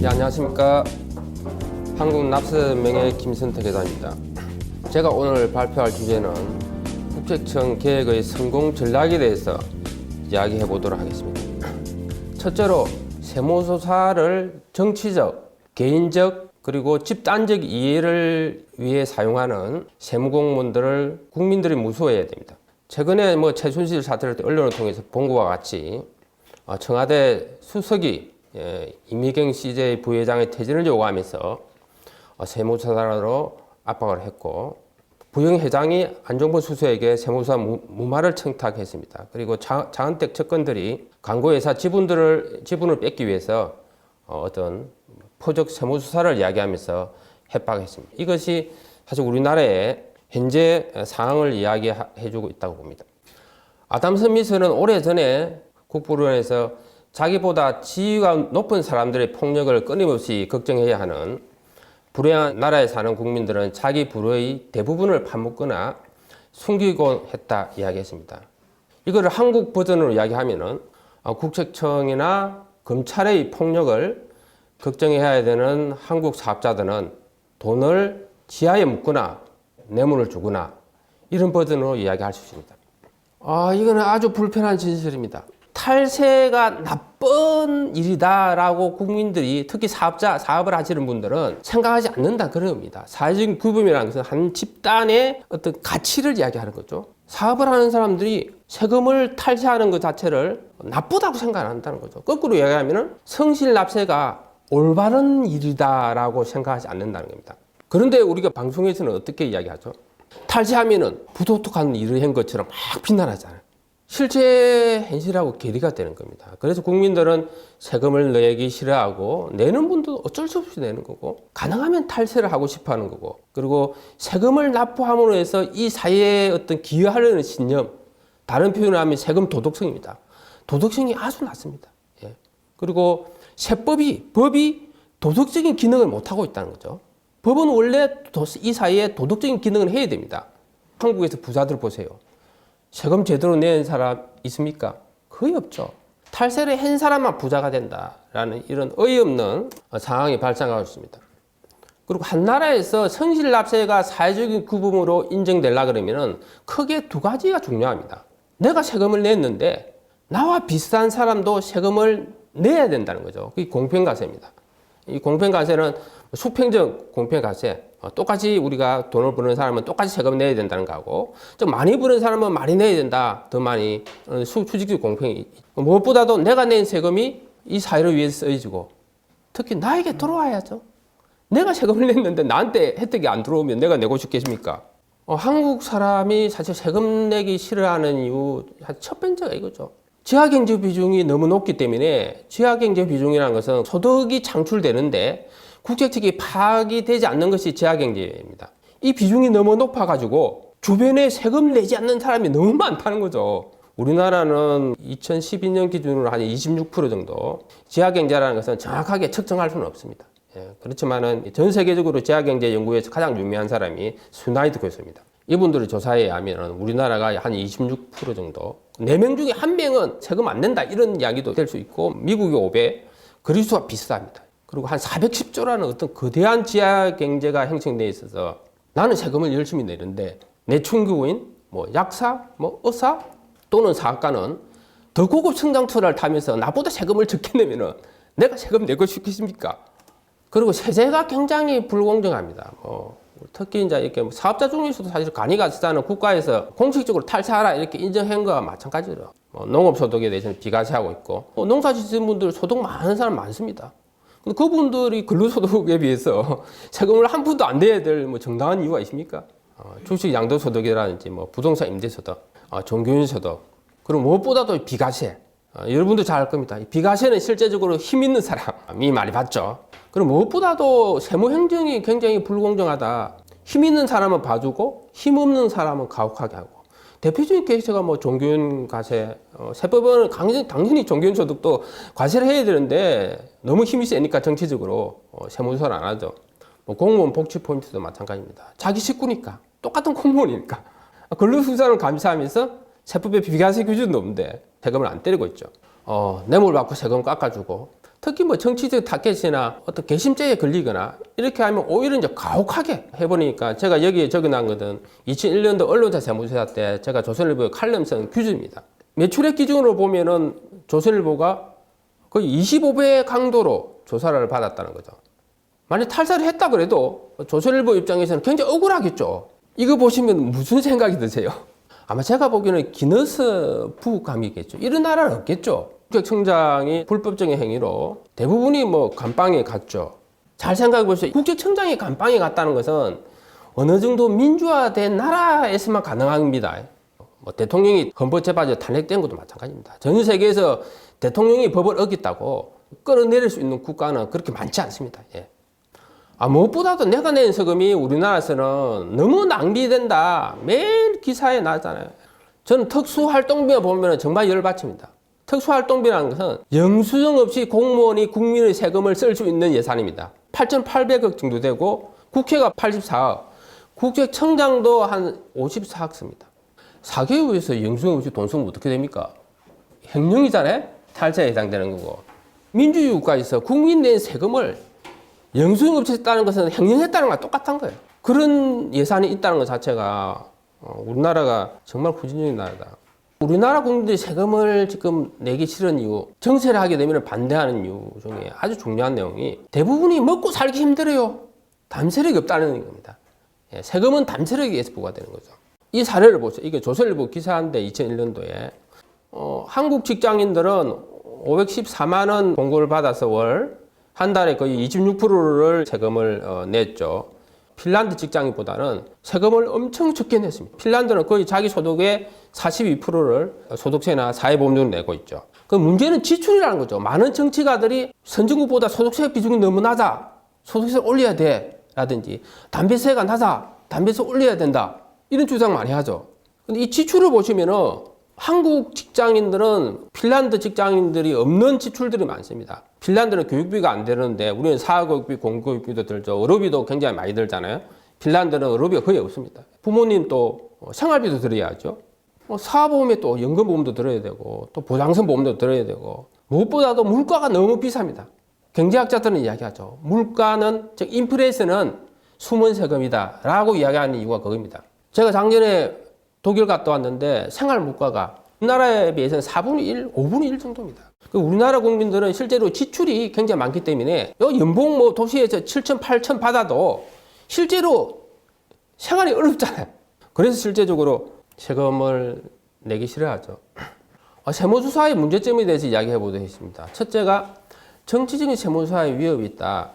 네, 안녕하십니까. 한국납세명예 김선택 회장입니다. 제가 오늘 발표할 주제는 국세청 개혁의 성공 전략에 대해서 이야기해 보도록 하겠습니다. 첫째로 세무조사를 정치적, 개인적, 그리고 집단적 이해를 위해 사용하는 세무공무원들을 국민들이 무서워해야 됩니다. 최근에 최순실 사태를 언론을 통해서 본 것과 같이 청와대 수석이 이미경 CJ 부회장의 퇴진을 요구하면서 세무조사로 압박을 했고, 부영 회장이 안종범 수석에게 세무조사 무마를 청탁했습니다. 그리고 장은택 측근들이 광고회사 지분을 뺏기 위해서 어떤 포적 세무조사를 이야기하면서 협박했습니다. 이것이 사실 우리나라의 현재 상황을 이야기해주고 있다고 봅니다. 아담 스미스는 오래전에 국부론에서 자기보다 지위가 높은 사람들의 폭력을 끊임없이 걱정해야 하는 불행한 나라에 사는 국민들은 자기 부의 대부분을 파묻거나 숨기곤 했다 이야기했습니다. 이거를 한국 버전으로 이야기하면은 국세청이나 검찰의 폭력을 걱정해야 되는 한국 사업자들은 돈을 지하에 묻거나 뇌물을 주거나 이런 버전으로 이야기할 수 있습니다. 이거는 아주 불편한 진실입니다. 탈세가 나쁜 일이다라고 국민들이, 특히 사업을 하시는 분들은 생각하지 않는다 그런 겁니다. 사회적인 규범이라는 것은 한 집단의 어떤 가치를 이야기하는 거죠. 사업을 하는 사람들이 세금을 탈세하는 것 자체를 나쁘다고 생각 안 한다는 거죠. 거꾸로 이야기하면 성실납세가 올바른 일이다라고 생각하지 않는다는 겁니다. 그런데 우리가 방송에서는 어떻게 이야기하죠? 탈세하면은 부도덕한 일을 한 것처럼 막 비난하잖아요. 실제 현실하고 괴리가 되는 겁니다. 그래서 국민들은 세금을 내기 싫어하고, 내는 분도 어쩔 수 없이 내는 거고, 가능하면 탈세를 하고 싶어 하는 거고, 그리고 세금을 납부함으로 해서 이 사회에 어떤 기여하려는 신념, 다른 표현을 하면 세금 도덕성입니다. 도덕성이 아주 낮습니다. 그리고 법이 도덕적인 기능을 못하고 있다는 거죠. 법은 원래 이 사회에 도덕적인 기능을 해야 됩니다. 한국에서 부자들 보세요. 세금 제대로 낸 사람 있습니까? 거의 없죠. 탈세를 한 사람만 부자가 된다라는 이런 어이없는 상황이 발생하고 있습니다. 그리고 한 나라에서 성실납세가 사회적인 규범으로 인정되려고 그러면 크게 두 가지가 중요합니다. 내가 세금을 냈는데 나와 비슷한 사람도 세금을 내야 된다는 거죠. 그게 공평과세입니다. 이 공평과세는 수평적 공평과세, 똑같이 우리가 돈을 버는 사람은 똑같이 세금 내야 된다는 거고, 좀 많이 버는 사람은 많이 내야 된다, 더 많이, 수직적 공평이. 무엇보다도 내가 낸 세금이 이 사회를 위해서 쓰여지고, 특히 나에게 들어와야죠. 내가 세금을 냈는데 나한테 혜택이 안 들어오면 내가 내고 싶겠습니까? 한국 사람이 사실 세금 내기 싫어하는 이유 첫 번째가 이거죠. 지하경제 비중이 너무 높기 때문에, 지하경제 비중이라는 것은 소득이 창출되는데 국세청이 파악이 되지 않는 것이 지하경제입니다. 이 비중이 너무 높아가지고 주변에 세금 내지 않는 사람이 너무 많다는 거죠. 우리나라는 2012년 기준으로 한 26% 정도, 지하경제라는 것은 정확하게 측정할 수는 없습니다. 그렇지만은 전 세계적으로 지하경제 연구에서 가장 유명한 사람이 스나이드 교수입니다. 이분들의 조사에 의하면 우리나라가 한 26% 정도, 4명 중에 1명은 세금 안 낸다 이런 이야기도 될 수 있고, 미국이 5배, 그리스와 비슷합니다. 그리고 한 410조라는 어떤 거대한 지하경제가 형성되어 있어서 나는 세금을 열심히 내는데 내 친구인 약사, 의사 또는 사학가는 더 고급 성장투를 타면서 나보다 세금을 적게 내면은 내가 세금 내고 싶겠습니까? 그리고 세제가 굉장히 불공정합니다. 특히 이제 이렇게 사업자 중에서도 사실 간이가 비싸는 국가에서 공식적으로 탈세하라 이렇게 인정한 거와 마찬가지로 농업소득에 대해서는 비과세하고 있고, 농사 짓는 분들 소득 많은 사람 많습니다. 근데 그분들이 근로소득에 비해서 세금을 한 푼도 안 내야 될 정당한 이유가 있습니까? 주식 양도소득이라든지 부동산 임대소득, 종교인소득, 그리고 무엇보다도 비과세. 여러분도 잘 알 겁니다. 비과세는 실제적으로 힘 있는 사람이 많이 받죠. 그리고 무엇보다도 세무행정이 굉장히 불공정하다. 힘 있는 사람은 봐주고 힘 없는 사람은 가혹하게 하고. 대표적인 케이스가 종교인 과세, 세법은 당연히 종교인 소득도 과세를 해야 되는데 너무 힘이 세니까 정치적으로 세무조사를 안 하죠. 공무원 복지 포인트도 마찬가지입니다. 자기 식구니까, 똑같은 공무원이니까 근로수당을 감사하면서 세법에 비과세 기준도 없는데 세금을 안 때리고 있죠. 뇌물 받고 세금 깎아주고, 특히 뭐 정치적 타겟이나 어떤 개심죄에 걸리거나 이렇게 하면 오히려 이제 가혹하게 해버리니까 제가 여기에 적어놓은 것은 2001년도 언론사 세무조사 때 제가 조선일보에 칼럼 쓴 규정입니다. 매출액 기준으로 보면은 조선일보가 거의 25배 강도로 조사를 받았다는 거죠. 만약 탈사를 했다 그래도 조선일보 입장에서는 굉장히 억울하겠죠. 이거 보시면 무슨 생각이 드세요? 아마 제가 보기에는 기너스 부감이겠죠. 이런 나라는 없겠죠. 국세청장이 불법적인 행위로 대부분이 뭐 감방에 갔죠. 잘 생각해 보세요. 국세청장이 감방에 갔다는 것은 어느 정도 민주화된 나라에서만 가능합니다. 뭐 대통령이 헌법재판소에 탄핵된 것도 마찬가지입니다. 전 세계에서 대통령이 법을 어겼다고 끌어내릴 수 있는 국가는 그렇게 많지 않습니다. 예. 무엇보다도 내가 낸 세금이 우리나라에서는 너무 낭비된다. 매일 기사에 나잖아요. 저는 특수활동비만 보면 정말 열받칩니다. 특수활동비라는 것은 영수증 없이 공무원이 국민의 세금을 쓸 수 있는 예산입니다. 8,800억 정도 되고 국회가 84억, 국세청장도 한 54억 씁니다. 사개국에서 영수증 없이 돈 쓰면 어떻게 됩니까? 횡령이잖아요. 탈세에 해당되는 거고. 민주주의 국가에서 국민 낸 세금을 영수증 없이 했다는 것은 횡령했다는 거랑 똑같은 거예요. 그런 예산이 있다는 것 자체가 우리나라가 정말 후진적인 나라다. 우리나라 국민들이 세금을 지금 내기 싫은 이유, 정세를 하게 되면 반대하는 이유 중에 아주 중요한 내용이 대부분이 먹고 살기 힘들어요. 담세력이 없다는 겁니다. 예, 세금은 담세력에 의해서 부과되는 거죠. 이 사례를 보세요. 이게 조선일보 기사인데 2001년도에 한국 직장인들은 514만 원 공고를 받아서 월 한 달에 거의 26%를 세금을 냈죠. 핀란드 직장인보다는 세금을 엄청 적게 냈습니다. 핀란드는 거의 자기 소득의 42%를 소득세나 사회보험료로 내고 있죠. 그 문제는 지출이라는 거죠. 많은 정치가들이 선진국보다 소득세 비중이 너무 낮아. 소득세를 올려야 돼. 라든지 담배세가 낮아. 담배세 올려야 된다. 이런 주장 많이 하죠. 근데 이 지출을 보시면은 한국 직장인들은 핀란드 직장인들이 없는 지출들이 많습니다. 핀란드는 교육비가 안 되는데 우리는 사교육비, 공교육비도 들죠. 의료비도 굉장히 많이 들잖아요. 핀란드는 의료비가 거의 없습니다. 부모님 또 생활비도 들어야죠. 사보험에 또 연금보험도 들어야 되고 또 보장성 보험도 들어야 되고 무엇보다도 물가가 너무 비쌉니다. 경제학자들은 이야기하죠. 물가는 즉 인플레이션은 숨은 세금이다 라고 이야기하는 이유가 그겁니다. 제가 작년에 독일 갔다 왔는데 생활 물가가 우리나라에 비해서는 4분의 1, 5분의 1 정도입니다. 우리나라 국민들은 실제로 지출이 굉장히 많기 때문에 연봉 뭐 도시에서 7천, 8천 받아도 실제로 생활이 어렵잖아요. 그래서 실제적으로 세금을 내기 싫어하죠. 세무조사의 문제점에 대해서 이야기해 보도록 하겠습니다. 첫째가 정치적인 세무조사의 위협이 있다.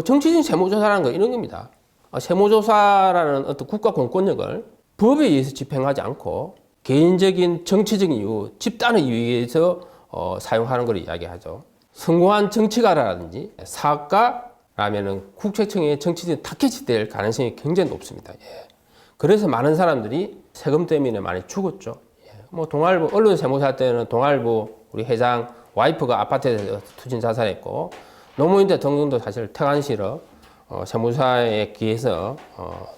정치적인 세무조사라는 건 이런 겁니다. 세무조사라는 어떤 국가 공권력을 법에 의해서 집행하지 않고 개인적인 정치적인 이유, 집단의 이유에 의해서 사용하는 걸 이야기하죠. 성공한 정치가라든지 사업가라면은 국세청의 정치적인 타겟이 될 가능성이 굉장히 높습니다. 예. 그래서 많은 사람들이 세금 때문에 많이 죽었죠. 예. 뭐 동아일보 언론 세무사 때는 동아일보 우리 회장 와이프가 아파트에서 투신 자살했고 노무현 대통령도 사실 태관시로 세무사에 기해서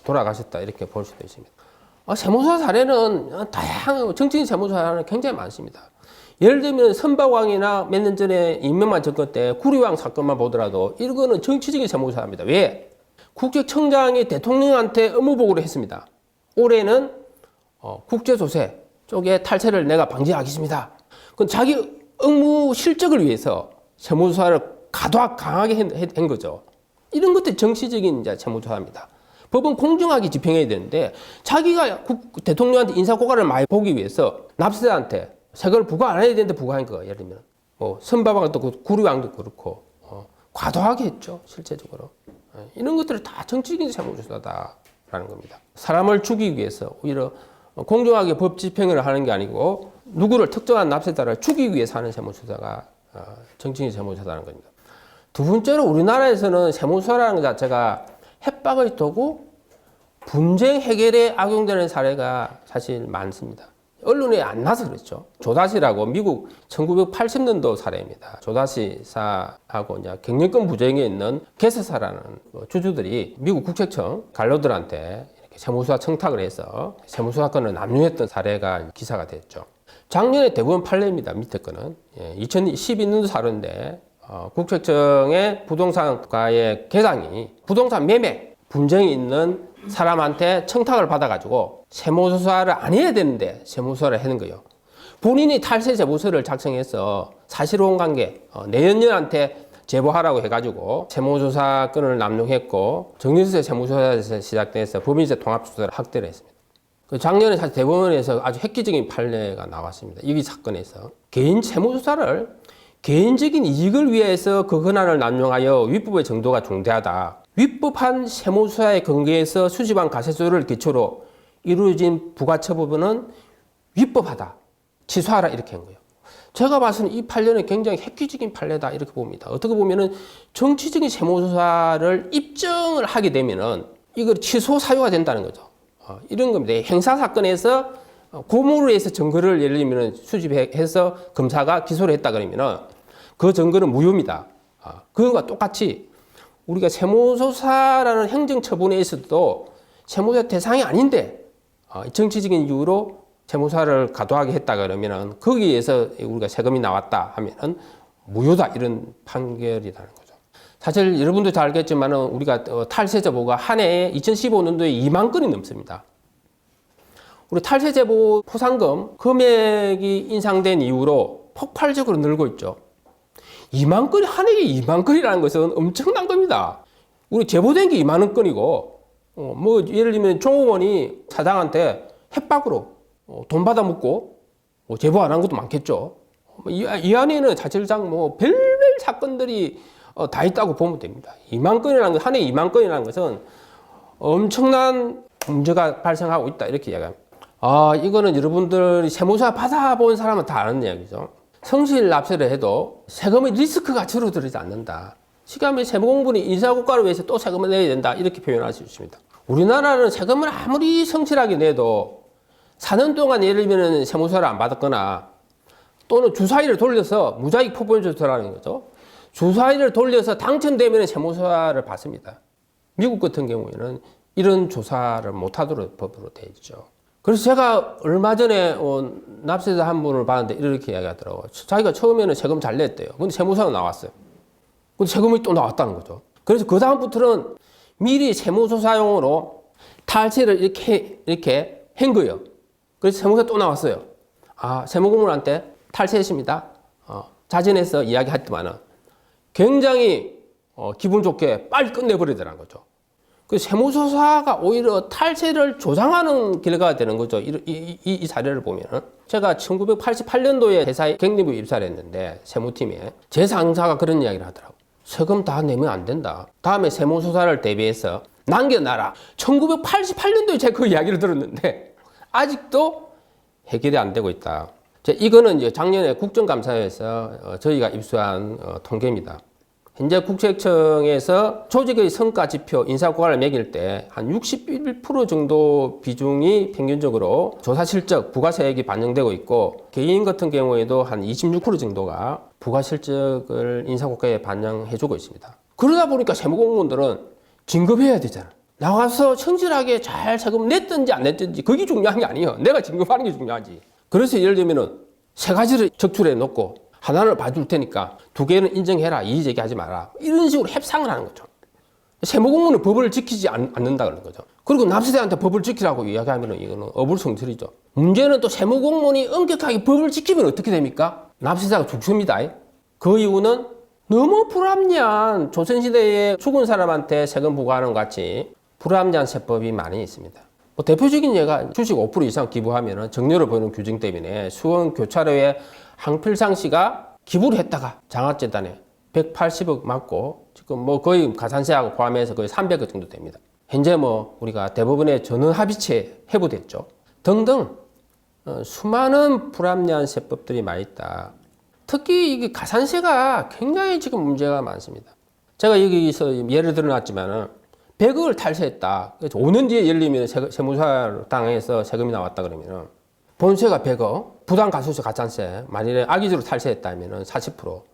돌아가셨다 이렇게 볼 수도 있습니다. 세무사 사례는 다양하고 정치인 세무사 사례는 굉장히 많습니다. 예를 들면 선박왕이나 몇 년 전에 이명만 정권 때 구리왕 사건만 보더라도 이거는 정치적인 세무사입니다. 왜? 국세청장이 대통령한테 업무보고를 했습니다. 올해는 국제조세 쪽에 탈세를 내가 방지하겠습니다. 그건 자기 업무 실적을 위해서 세무조사를 강하게 한 거죠. 이런 것들이 정치적인 이제 세무조사입니다. 법은 공정하게 집행해야 되는데 자기가 대통령한테 인사고과를 많이 보기 위해서 납세자한테 세금을 부과 안 해야 되는데 부과한 거예요. 예를 들면 선박왕도 그렇고 구리왕도 그렇고 과도하게 했죠. 실제적으로. 이런 것들을 다 정치적인 세무조사다라는 겁니다. 사람을 죽이기 위해서 오히려 공정하게 법 집행을 하는 게 아니고 누구를 특정한 납세자를 죽이기 위해서 하는 세무조사가 정치적인 세무조사라는 겁니다. 두 번째로 우리나라에서는 세무조사라는 것 자체가 협박의 도구, 분쟁 해결에 악용되는 사례가 사실 많습니다. 언론에 안 나서 그렇죠. 조다시라고 미국 1980년도 사례입니다. 조다시사하고 이제 경영권 부정에 있는 개세사라는 주주들이 미국 국세청 관료들한테 이렇게 세무조사 청탁을 해서 세무조사 건을 남용했던 사례가 기사가 됐죠. 작년에 대법원 판례입니다. 밑에 거는 2012년도 사례인데 국세청의 부동산과의 계장이 부동산 매매 분쟁이 있는 사람한테 청탁을 받아가지고 세무조사를 안 해야 되는데 세무조사를 하는 거예요. 본인이 탈세 제보서를 작성해서 사실혼 관계 내연녀한테 제보하라고 해가지고 세무조사 건을 남용했고 정유세 세무조사에서 시작돼서 법인세 통합조사를 확대를 했습니다. 작년에 사실 대법원에서 아주 획기적인 판례가 나왔습니다. 이 사건에서 개인 세무조사를 개인적인 이익을 위해서 그 권한을 남용하여 위법의 정도가 중대하다. 위법한 세무조사에 근거해서 수집한 가세조를 기초로 이루어진 부가처분은 위법하다. 취소하라 이렇게 한 거예요. 제가 봐서는 이 판례는 굉장히 획기적인 판례다 이렇게 봅니다. 어떻게 보면은 정치적인 세무조사를 입증을 하게 되면은 이걸 취소 사유가 된다는 거죠. 이런 겁니다. 행사 사건에서 고무로 해서 증거를 예를 들면 수집해서 검사가 기소를 했다 그러면은 그 증거는 무효입니다. 그것과 똑같이 우리가 세무조사라는 행정처분에서도 세무조사 대상이 아닌데 정치적인 이유로 세무사를 과도하게 했다 그러면은 거기에서 우리가 세금이 나왔다 하면은 무효다 이런 판결이라는 거죠. 사실 여러분도 잘 알겠지만은 우리가 탈세 제보가 한 해에 2015년도에 2만 건이 넘습니다. 우리 탈세 제보 포상금 금액이 인상된 이후로 폭발적으로 늘고 있죠. 2만 건이 한 해에 2만 건이라는 것은 엄청난 겁니다. 우리 제보된 게 2만 건이고 뭐 예를 들면 종업원이 사장한테 협박으로 돈 받아 먹고 제보 안 한 것도 많겠죠. 이 안에는 사실상 뭐 별별 사건들이 다 있다고 보면 됩니다. 2만 건이라는 것, 한 해 2만 건이라는 것은 엄청난 문제가 발생하고 있다 이렇게 이야기합니다. 이거는 여러분들이 세무사 받아본 사람은 다 아는 이야기죠. 성실 납세를 해도 세금의 리스크가 줄어들지 않는다. 시간에 세무공부는 인사고과를 위해서 또 세금을 내야 된다 이렇게 표현할 수 있습니다. 우리나라는 세금을 아무리 성실하게 내도 4년 동안 예를 들면 세무서를 안 받았거나 또는 주사위를 돌려서 무자익 포본 조사라는 거죠. 주사위를 돌려서 당첨되면 세무서를 받습니다. 미국 같은 경우에는 이런 조사를 못하도록 법으로 되어 있죠. 그래서 제가 얼마 전에 납세자 한 분을 봤는데 이렇게 이야기하더라고요. 자기가 처음에는 세금 잘 냈대요. 근데 세무서가 나왔어요. 근데 세금이 또 나왔다는 거죠. 그래서 그 다음부터는 미리 세무조사용으로 탈세를 이렇게 한 거예요. 그래서 세무서 또 나왔어요. 세무공무원한테 탈세했습니다. 자진해서 이야기했더만은 굉장히 기분 좋게 빨리 끝내버리더라는 거죠. 그 세무조사가 오히려 탈세를 조장하는 결과가 되는 거죠. 이 사례를 보면은 제가 1988년도에 회사에 격리부 입사를 했는데 세무팀에 제 상사가 그런 이야기를 하더라고요. 세금 다 내면 안 된다. 다음에 세무조사를 대비해서 남겨놔라. 1988년도에 제가 그 이야기를 들었는데 아직도 해결이 안 되고 있다. 이거는 이제 작년에 국정감사에서 저희가 입수한 통계입니다. 현재 국세청에서 조직의 성과 지표 인사고과를 매길 때 한 61% 정도 비중이 평균적으로 조사 실적, 부가세액이 반영되고 있고 개인 같은 경우에도 한 26% 정도가 부가실적을 인사고과에 반영해주고 있습니다. 그러다 보니까 세무공무원들은 진급해야 되잖아. 나와서 성실하게 잘 세금 냈든지 안 냈든지 그게 중요한 게 아니에요. 내가 진급하는 게 중요하지. 그래서 예를 들면은 세 가지를 적출해 놓고 하나를 봐줄 테니까 두 개는 인정해라. 이의 제기하지 마라. 이런 식으로 협상을 하는 거죠. 세무공무원은 법을 지키지 않는다 그러는 거죠. 그리고 납세자한테 법을 지키라고 이야기하면 이거는 어불성설이죠. 문제는 또 세무공무원이 엄격하게 법을 지키면 어떻게 됩니까? 납세자가 죽습니다. 그 이유는 너무 불합리한 조선시대에 죽은 사람한테 세금 부과하는 것 같이 불합리한 세법이 많이 있습니다. 대표적인 예가 주식 5% 이상 기부하면 정렬을 보이는 규정 때문에 수원 교차로에 항필상 씨가 기부를 했다가 장학재단에 180억 맞고 지금 뭐 거의 가산세하고 포함해서 거의 300억 정도 됩니다. 현재 뭐 우리가 대법원에 전원합의체 회부됐죠. 등등 수많은 불합리한 세법들이 많이 있다. 특히 이게 가산세가 굉장히 지금 문제가 많습니다. 제가 여기서 예를 들어놨지만은 100억을 탈세했다. 5년 뒤에 예를 들면 세무사 당해서 세금이 나왔다 그러면은 본세가 100억, 부당가소세 가산세, 만일에 악의적으로 탈세했다면 40%, 뭐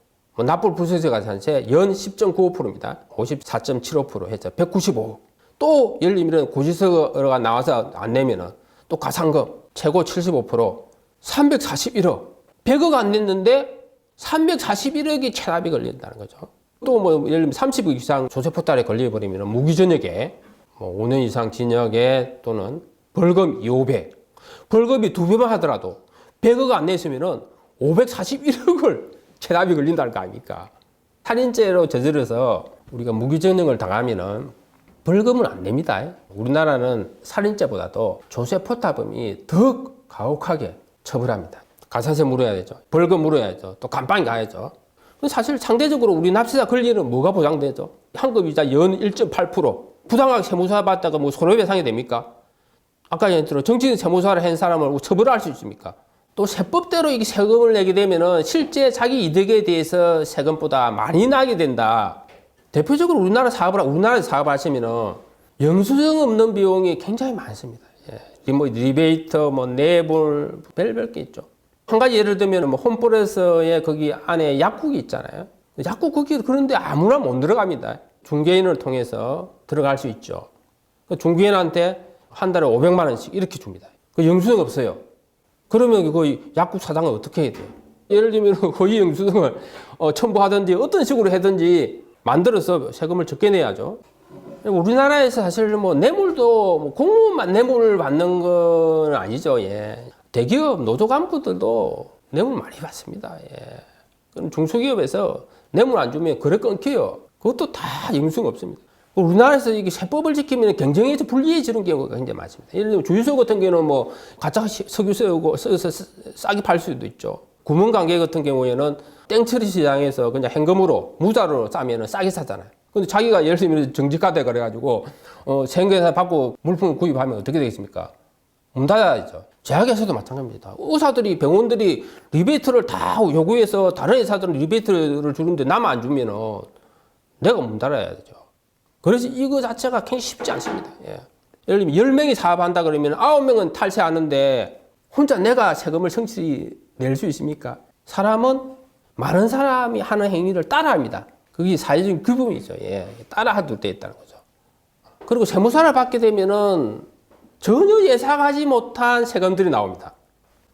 납부 불소세 가산세 연 10.95%입니다. 54.75% 해서 195억. 또 예를 들면 고지서가 나와서 안 내면은 또 가산금 최고 75%, 341억. 100억 안 냈는데 341억이 체납이 걸린다는 거죠. 또 뭐 예를 들면 30억 이상 조세포탈에 걸려버리면 무기징역에 뭐 5년 이상 징역에 또는 벌금 5배. 벌금이 2배만 하더라도 100억 안 냈으면은 541억을 체납이 걸린다는 거 아닙니까? 살인죄로 저질러서 우리가 무기징역을 당하면은 벌금은 안 냅니다. 우리나라는 살인죄보다도 조세포탈범이 더 가혹하게 처벌합니다. 가산세 물어야 되죠. 벌금 물어야죠. 또 감방에 가야죠. 사실 상대적으로 우리 납세자 권리는 뭐가 보장되죠? 환급이자 연 1.8%. 부당하게 세무사 받다가 뭐 손해배상이 됩니까? 아까 예를 들어 정치인 세무사를 한 사람을 처벌할 수 있습니까? 또 세법대로 이게 세금을 내게 되면은 실제 자기 이득에 대해서 세금보다 많이 나게 된다. 대표적으로 우리나라에서 사업을 하시면은 영수증 없는 비용이 굉장히 많습니다. 예. 뭐 리베이터, 뭐 뇌물, 별별 게 있죠. 한 가지 예를 들면 뭐 홈플러스의 거기 안에 약국이 있잖아요. 약국 거기 그런데 아무나 못 들어갑니다. 중개인을 통해서 들어갈 수 있죠. 그 중개인한테 한 달에 500만 원씩 이렇게 줍니다. 그 영수증 없어요. 그러면 그 약국 사장은 어떻게 해야 돼요? 예를 들면 거의 영수증을 첨부하든지 어떤 식으로 하든지 만들어서 세금을 적게 내야죠. 우리나라에서 사실 뭐 뇌물도 뭐 공무원만 뇌물을 받는 건 아니죠. 예. 대기업 노조 간부들도 뇌물 많이 받습니다. 예. 그럼 중소기업에서 뇌물 안 주면 거래 끊겨요. 그것도 다 영수증 없습니다. 우리나라에서 이게 세법을 지키면 경쟁에서 불리해지는 경우가 굉장히 많습니다. 예를 들면 주유소 같은 경우는 뭐 가짜 석유 써서 싸게 팔 수도 있죠. 구멍가게 같은 경우에는 땡처리 시장에서 그냥 현금으로 무자로 싸면 싸게 사잖아요. 근데 자기가 예를 들면 정직하다 그래가지고 생계사 받고 물품을 구입하면 어떻게 되겠습니까? 문 닫아야죠. 제약회사도 마찬가지입니다. 의사들이 병원들이 리베이트를 다 요구해서 다른 회사들은 리베이트를 주는데 나만 안 주면은 내가 문 닫아야 되죠. 그래서 이거 자체가 굉장히 쉽지 않습니다. 예. 예를 들면 10명이 사업한다 그러면 9명은 탈세하는데 혼자 내가 세금을 성실히 낼 수 있습니까? 사람은 많은 사람이 하는 행위를 따라합니다. 그게 사회적인 규범이죠. 예. 따라하도 돼 있다는 거죠. 그리고 세무사를 받게 되면은 전혀 예상하지 못한 세금들이 나옵니다.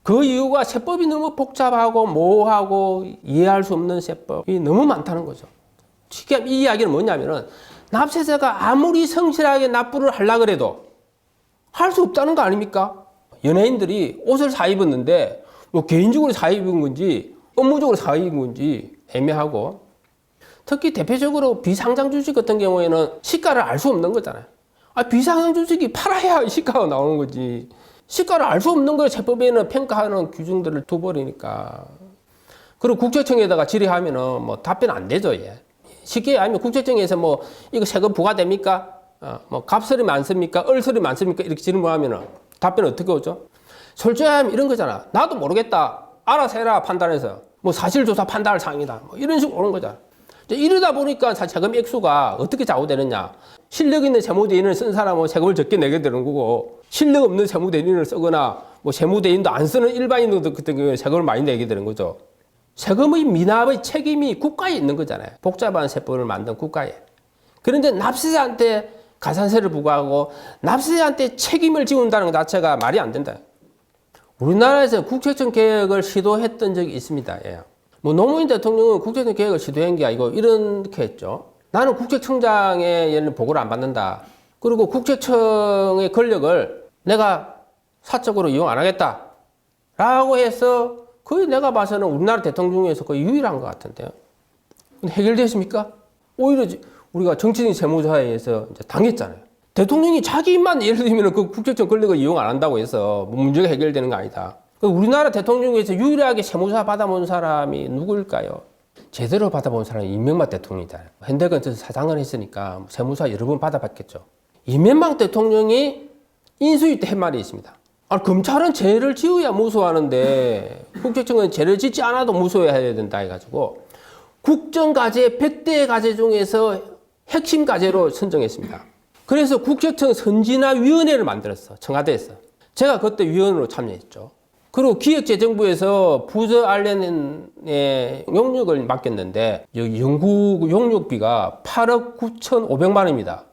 그 이유가 세법이 너무 복잡하고 모호하고 이해할 수 없는 세법이 너무 많다는 거죠. 쉽게 이 이야기는 뭐냐면은 납세자가 아무리 성실하게 납부를 하려고 해도 할 수 없다는 거 아닙니까? 연예인들이 옷을 사 입었는데 뭐 개인적으로 사 입은 건지 업무적으로 사 입은 건지 애매하고 특히 대표적으로 비상장 주식 같은 경우에는 시가를 알 수 없는 거잖아요. 비상장 주식이 팔아야 시가가 나오는 거지. 시가를 알 수 없는 걸 세법에는 평가하는 규정들을 둬버리니까. 그리고 국세청에다가 질의하면은 뭐 답변 안 되죠, 예. 쉽게 아니면 국세청에서 뭐 이거 세금 부과됩니까? 뭐 갑설이 많습니까? 얼설이 많습니까? 이렇게 질문하면은 답변 어떻게 오죠? 솔직히 하면 이런 거잖아. 나도 모르겠다. 알아서 해라 판단해서. 뭐 사실조사 판단할 사항이다. 뭐 이런 식으로 오는 거잖아. 이러다 보니까 세금 액수가 어떻게 좌우되느냐. 실력 있는 세무대리인을 쓴 사람은 세금을 적게 내게 되는 거고 실력 없는 세무대리인을 쓰거나 뭐 세무대리인도 안 쓰는 일반인들 같은 경우에 세금을 많이 내게 되는 거죠. 세금의 미납의 책임이 국가에 있는 거잖아요. 복잡한 세법을 만든 국가에. 그런데 납세자한테 가산세를 부과하고 납세자한테 책임을 지운다는 것 자체가 말이 안 된다. 우리나라에서 국세청 개혁을 시도했던 적이 있습니다. 예. 뭐 노무현 대통령은 국세청 개혁을 시도한 게 아니고 이렇게 했죠. 나는 국세청장의 예를 보고를 안 받는다. 그리고 국세청의 권력을 내가 사적으로 이용 안 하겠다. 라고 해서 거의 내가 봐서는 우리나라 대통령 중에서 거의 유일한 것 같은데요. 근데 해결됐습니까? 오히려 우리가 정치인 세무사에서 이제 당했잖아요. 대통령이 자기 입만 예를 들면 그 국세청 권력을 이용 안 한다고 해서 뭐 문제가 해결되는 거 아니다. 우리나라 대통령에서 유일하게 세무사 받아본 사람이 누구일까요? 제대로 받아본 사람이 이명박 대통령이잖아요. 현대건설에서 사장을 했으니까 세무사 여러 번 받아봤겠죠. 이명박 대통령이 인수위 때 한 말이 있습니다. 검찰은 죄를 지어야 무소하는데 국세청은 죄를 짓지 않아도 무소해야 된다 해가지고 국정과제 100대 과제 중에서 핵심 과제로 선정했습니다. 그래서 국세청 선진화위원회를 만들었어. 청와대에서. 제가 그때 위원으로 참여했죠. 그리고 기획재정부에서 부저 알렌의 용역을 맡겼는데 연구 용역비가 8억 9,500만 원입니다.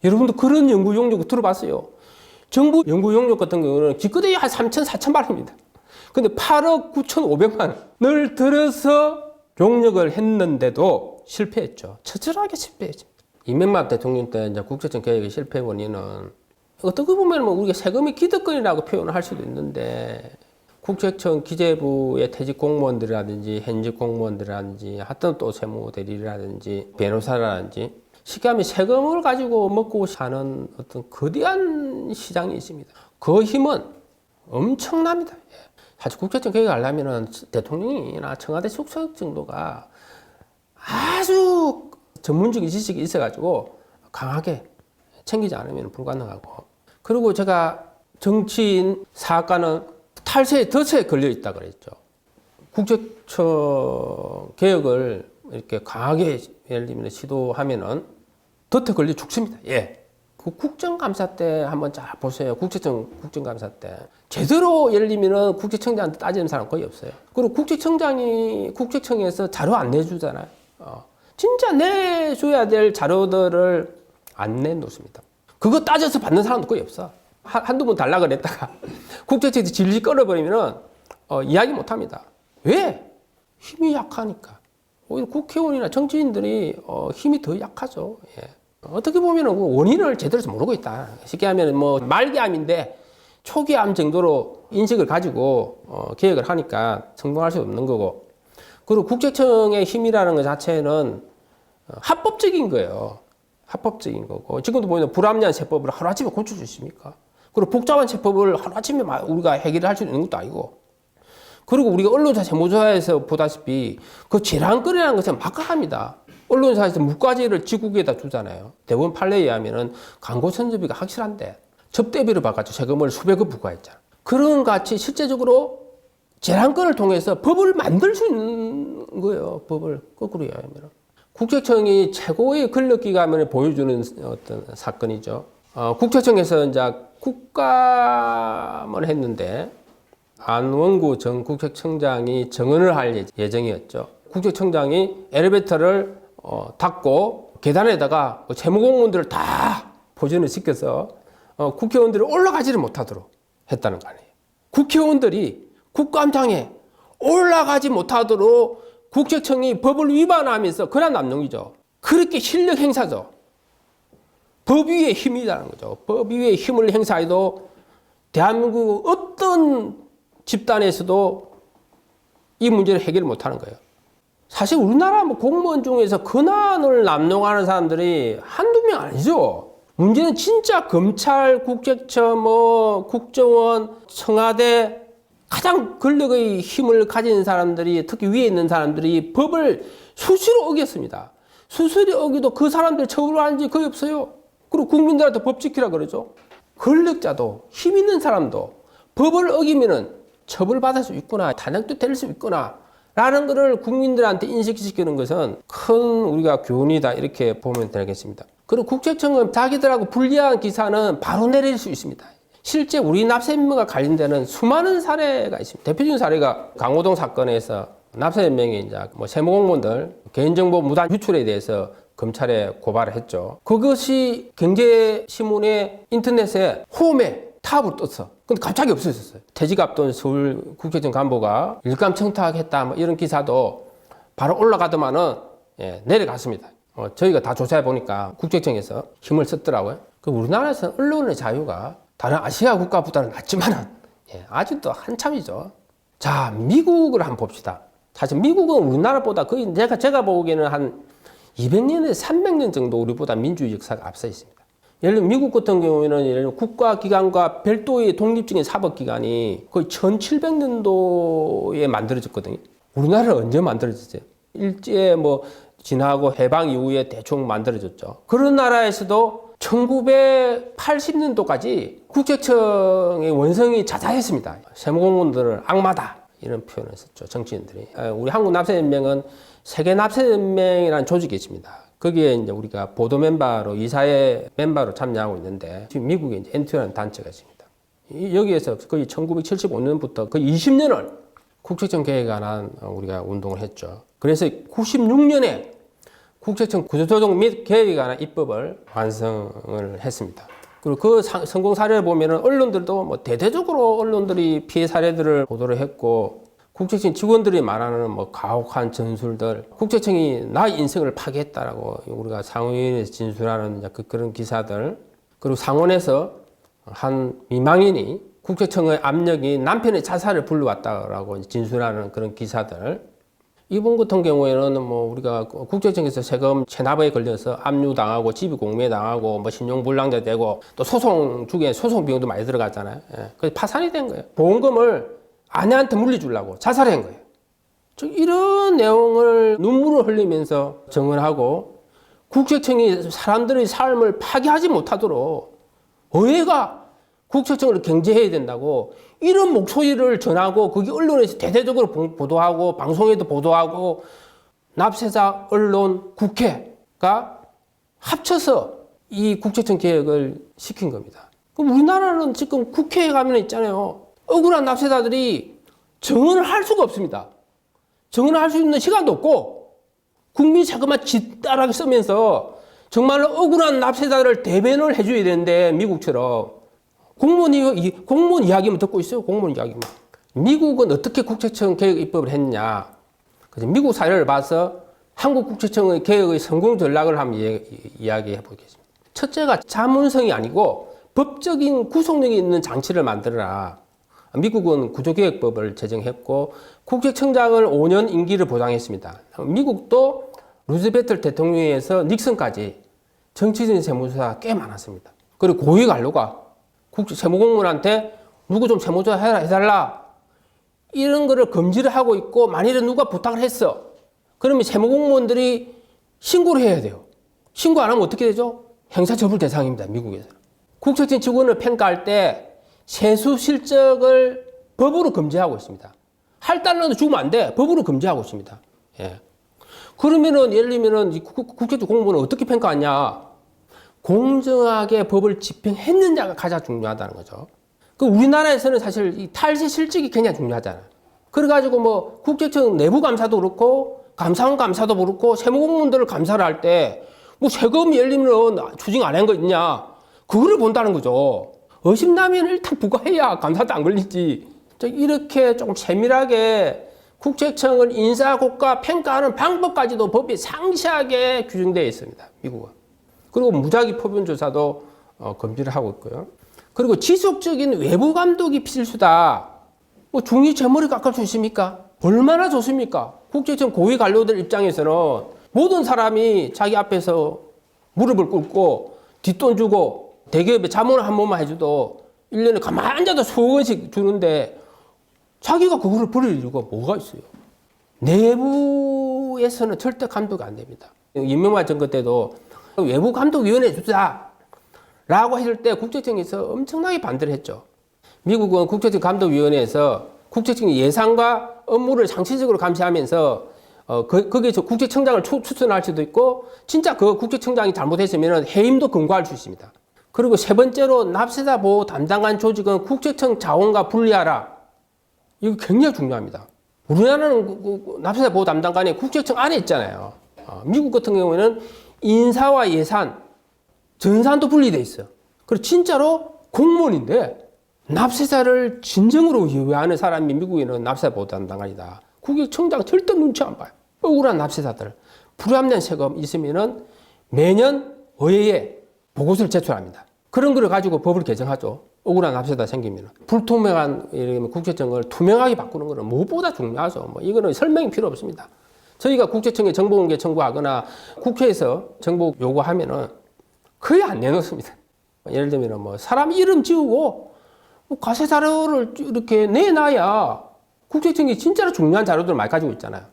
여러분도 그런 연구 용역 들어봤어요? 정부 연구 용역 같은 경우는 기껏해야 한 3천, 4천만 원입니다. 근데 8억 9,500만 원을 들어서 용역을 했는데도 실패했죠. 처절하게 실패했죠. 이명박 대통령 때 이제 국세청 개혁의 실패 원인은 어떻게 보면 뭐 우리가 세금의 기득권이라고 표현을 할 수도 있는데 국세청 기재부의 퇴직 공무원들이라든지 현직 공무원들이라든지 하여튼 또 세무대리라든지 변호사라든지 쉽게 하면 세금을 가지고 먹고 사는 어떤 거대한 시장이 있습니다. 그 힘은 엄청납니다. 사실 국세청 개혁을 하려면 대통령이나 청와대 숙석 정도가 아주 전문적인 지식이 있어가지고 강하게 챙기지 않으면 불가능하고, 그리고 제가 정치인 사학과는 탈세에 덫에 걸려 있다 그랬죠. 국세청 개혁을 이렇게 강하게 예를 들면 시도하면은 덫에 걸려 죽습니다. 예. 그 국정감사 때 한번 쫙 보세요. 국세청 국정감사 때 제대로 예를 들면은 국세청장한테 따지는 사람 거의 없어요. 그리고 국세청장이 국세청에서 자료 안 내주잖아요. 진짜 내줘야 될 자료들을 안 내놓습니다. 그거 따져서 받는 사람도 거의 없어. 한두 번 달라 그랬다가 국세청에서 질질 끌어버리면은 이야기 못 합니다. 왜? 힘이 약하니까. 오히려 국회의원이나 정치인들이 힘이 더 약하죠. 예. 어떻게 보면 원인을 제대로 모르고 있다. 쉽게 하면 뭐 말기암인데 초기암 정도로 인식을 가지고 개혁을 하니까 성공할 수 없는 거고, 그리고 국세청의 힘이라는 것 자체는 합법적인 거예요. 합법적인 거고, 지금도 보면 불합리한 세법을 하루아침에 고쳐줄 수 있습니까? 그리고 복잡한 세법을 하루아침에 우리가 해결할 수 있는 것도 아니고, 그리고 우리가 언론사 세무조사에서 보다시피 그 재량권이라는 것은 막강합니다. 언론사에서 무과지를 지국에다 주잖아요. 대부분 판례에 의하면은 광고 선전비가 확실한데 접대비를 봐가지고 세금을 수백억 부과했잖아. 그런 같이 실제적으로 재량권을 통해서 법을 만들 수 있는 거예요. 법을 거꾸로 이야기하면. 국세청이 최고의 권력기관을 보여주는 어떤 사건이죠. 국세청에서 이제 국감을 했는데 안원구 전 국세청장이 정언을 할 예정이었죠. 국세청장이 엘리베이터를 닫고 계단에다가 재무공무원들을 다 포진을 시켜서 국회의원들이 올라가지를 못하도록 했다는 거 아니에요. 국회의원들이 국감장에 올라가지 못하도록 국세청이 법을 위반하면서 그런 남용이죠. 그렇게 실력 행사죠. 법 위의 힘이라는 거죠. 법 위의 힘을 행사해도 대한민국 어떤 집단에서도 이 문제를 해결 못하는 거예요. 사실 우리나라 뭐 공무원 중에서 권한을 남용하는 사람들이 한두 명 아니죠. 문제는 진짜 검찰, 국세청, 국정원, 청와대 가장 권력의 힘을 가진 사람들이, 특히 위에 있는 사람들이 법을 수시로 어겼습니다. 수시로 어기도 그 사람들 처벌하는 지 거의 없어요. 그리고 국민들한테 법 지키라 그러죠. 권력자도 힘 있는 사람도 법을 어기면은 처벌받을 수 있구나, 탄핵도 될 수 있구나 라는 것을 국민들한테 인식시키는 것은 큰 우리가 교훈이다, 이렇게 보면 되겠습니다. 그리고 국세청은 자기들하고 불리한 기사는 바로 내릴 수 있습니다. 실제 우리 납세인명과 관련되는 수많은 사례가 있습니다. 대표적인 사례가 강호동 사건에서 납세인명이 이제 세무공무원들 개인정보 무단 유출에 대해서 검찰에 고발을 했죠. 그것이 경제신문의 인터넷에 홈에 탑을 떴어. 근데 갑자기 없어졌어요. 퇴직 앞둔 서울 국세청 간부가 일감 청탁했다, 이런 기사도 바로 올라가더만은 내려갔습니다. 저희가 다 조사해 보니까 국세청에서 힘을 썼더라고요. 그 우리나라에서는 언론의 자유가 다른 아시아 국가보다는 낮지만은 아직도 한참이죠. 자, 미국을 한번 봅시다. 사실 미국은 우리나라보다 거의 제가 보기에는 한 200년에서 300년 정도 우리보다 민주주의 역사가 앞서 있습니다. 예를 들면 미국 같은 경우에는 예를 들면 국가기관과 별도의 독립적인 사법기관이 거의 1700년도에 만들어졌거든요. 우리나라는 언제 만들어졌어요? 일제 지나고 해방 이후에 대충 만들어졌죠. 그런 나라에서도 1980년도까지 국세청의 원성이 자자했습니다. 세무공무원들을 악마다, 이런 표현을 썼죠, 정치인들이. 우리 한국 납세연맹은 세계 납세연맹이라는 조직이 있습니다. 거기에 이제 우리가 보도 멤버로, 이사회 멤버로 참여하고 있는데, 지금 미국에 이제 NTO라는 단체가 있습니다. 여기에서 거의 1975년부터 거의 20년을 국세청 개혁에 관한 우리가 운동을 했죠. 그래서 96년에 국세청 구조조정 및 개혁에 관한 입법을 완성을 했습니다. 그리고 그 성공 사례를 보면은 언론들도 대대적으로 언론들이 피해 사례들을 보도를 했고, 국세청 직원들이 말하는 뭐 가혹한 전술들, 국세청이 나의 인생을 파괴했다라고 우리가 상원에서 진술하는 그런 기사들, 그리고 상원에서 한 미망인이 국세청의 압력이 남편의 자살을 불러왔다라고 진술하는 그런 기사들. 이번 같은 경우에는 뭐 우리가 국세청에서 세금 체납에 걸려서 압류당하고 집이 공매당하고 뭐 신용불량자 되고 또 소송 중에 소송 비용도 많이 들어갔잖아요. 예. 그래서 파산이 된 거예요. 보험금을 아내한테 물려주려고 자살한 거예요. 즉 이런 내용을 눈물을 흘리면서 증언하고 국세청이 사람들의 삶을 파괴하지 못하도록 의회가 국세청을 경제해야 된다고 이런 목소리를 전하고 그게 언론에서 대대적으로 보도하고 방송에도 보도하고 납세자, 언론, 국회가 합쳐서 이 국세청 개혁을 시킨 겁니다. 그럼 우리나라는 지금 국회에 가면 있잖아요. 억울한 납세자들이 증언을 할 수가 없습니다. 증언을 할 수 있는 시간도 없고 국민 세금만 짓다랗게 쓰면서 정말로 억울한 납세자를 대변을 해줘야 되는데 미국처럼 공무원 이야기만 듣고 있어요. 공무원 이야기만. 미국은 어떻게 국세청 개혁 입법을 했냐. 그래서 미국 사례를 봐서 한국 국세청의 개혁의 성공 전략을 한번 이야기해 보겠습니다. 첫째가 자문성이 아니고 법적인 구속력이 있는 장치를 만들어라. 미국은 구조개혁법을 제정했고 국세청장을 5년 임기를 보장했습니다. 미국도 루즈벨트 대통령에서 닉슨까지 정치적인 세무조사가 꽤 많았습니다. 그리고 고위 관료가 세무공무원한테 누구 좀 세무조사 해달라 이런 거를 금지를 하고 있고 만일에 누가 부탁을 했어 그러면 세무공무원들이 신고를 해야 돼요. 신고 안 하면 어떻게 되죠? 형사처벌 대상입니다. 미국에서. 국세청 직원을 평가할 때 세수 실적을 법으로 금지하고 있습니다. 할당라도 주면 안 돼. 법으로 금지하고 있습니다. 예. 그러면은 예를 들면은 국세청 공무원은 어떻게 평가하냐? 공정하게 법을 집행했느냐가 가장 중요하다는 거죠. 그 우리나라에서는 사실 이 탈세 실적이 굉장히 중요하잖아요. 그래가지고 뭐 국세청 내부 감사도 그렇고 감사원 감사도 그렇고 세무공무원들을 감사를 할 때 뭐 세금 예를 들면 추징 안 한 거 있냐? 그거를 본다는 거죠. 의심나면 일단 부과해야 감사도 안 걸리지. 이렇게 조금 세밀하게 국세청을 인사고과 평가하는 방법까지도 법이 상세하게 규정되어 있습니다. 미국은. 그리고 무작위 표본 조사도 금지를 하고 있고요. 그리고 지속적인 외부 감독이 필수다. 뭐 중위 재물이 깎을 수 있습니까? 얼마나 좋습니까? 국세청 고위 관료들 입장에서는 모든 사람이 자기 앞에서 무릎을 꿇고 뒷돈 주고 대기업에 자문을 한 번만 해줘도 1년에 가만히 앉아도 수억 원씩 주는데 자기가 그거를 버릴 이유가 뭐가 있어요? 내부에서는 절대 감독이 안 됩니다. 이명박 정권 때도 외부 감독위원회 주자 라고 했을 때 국세청에서 엄청나게 반대를 했죠. 미국은 국세청 감독위원회에서 국세청의 예산과 업무를 상시적으로 감시하면서 거기에서 국세청장을 추천할 수도 있고 진짜 그 국세청장이 잘못했으면 해임도 금고할 수 있습니다. 그리고 세 번째로 납세자 보호 담당관 조직은 국세청 자원과 분리하라. 이거 굉장히 중요합니다. 우리나라는 납세자 보호 담당관이 국세청 안에 있잖아요. 미국 같은 경우에는 인사와 예산, 전산도 분리돼 있어요. 그리고 진짜로 공무원인데 납세자를 진정으로 예외하는 사람이 미국에는 납세자 보호 담당관이다. 국세청장 절대 눈치 안 봐요. 억울한 납세자들. 불합리한 세금 있으면은 매년 의회에 보고서를 제출합니다. 그런 거를 가지고 법을 개정하죠. 억울한 납세자 생기면. 불투명한 국세청을 투명하게 바꾸는 것은 무엇보다 중요하죠. 뭐 이거는 설명이 필요 없습니다. 저희가 국세청에 정보공개 청구하거나 국회에서 정보 요구하면은 거의 안 내놓습니다. 예를 들면 뭐 사람 이름 지우고 뭐 가세 자료를 이렇게 내놔야 국세청이 진짜로 중요한 자료들을 많이 가지고 있잖아요.